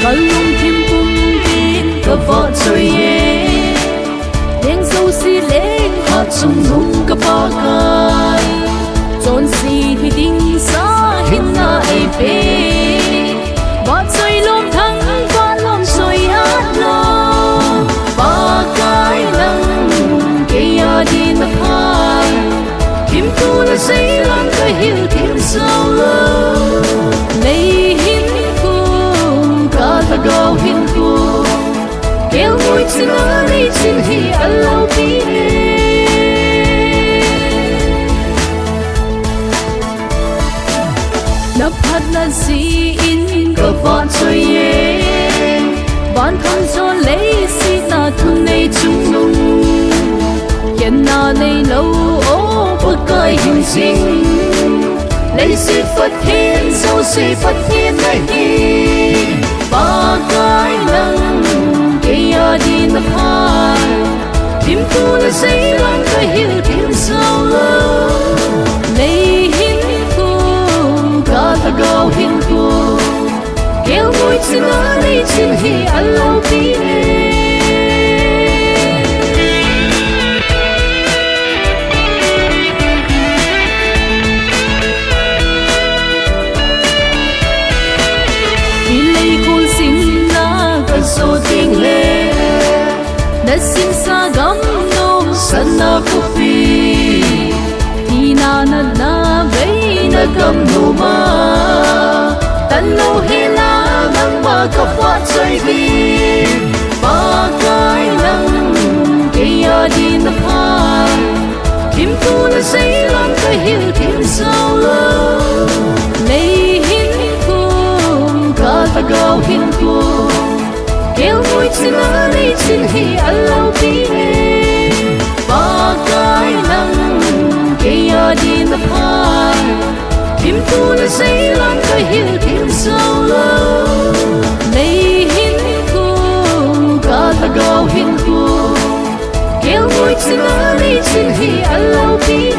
Kalungthim pumpin Vahchoi Jouse Leng hatchungnung Pakai Chonse hiding sa hinna pe Vahchoi lom thangvah lom choiat lo Pakai Leng Naphat Thimthu jailan kahilthem Nei hinkho lhagao hinkho Keingoi chin aloupie Naphat na si in Vahchoi Vanthamjol Leiset thunei chungnung hinna neilou Pakai hingjing Leiset Pathen jouse Pathen Pakai Naphat Thimthu jailan kahilthem Nei hinkho lhagao hinkho Keingoi chin aloupie Hilei kholjin na kajo Nasim sa gamno sana Kuki hinna na bay na gamno ma tanlo hela nang Vahchoi Pakai Naphat Thimthu jailan kahilthem Nei hinkho lhagao hinkho Keingoi chin aloupie Pakai Naphat Thimthu jailan kahilthem Nei hinkho lhagao hinkho Keingoi chin aloupie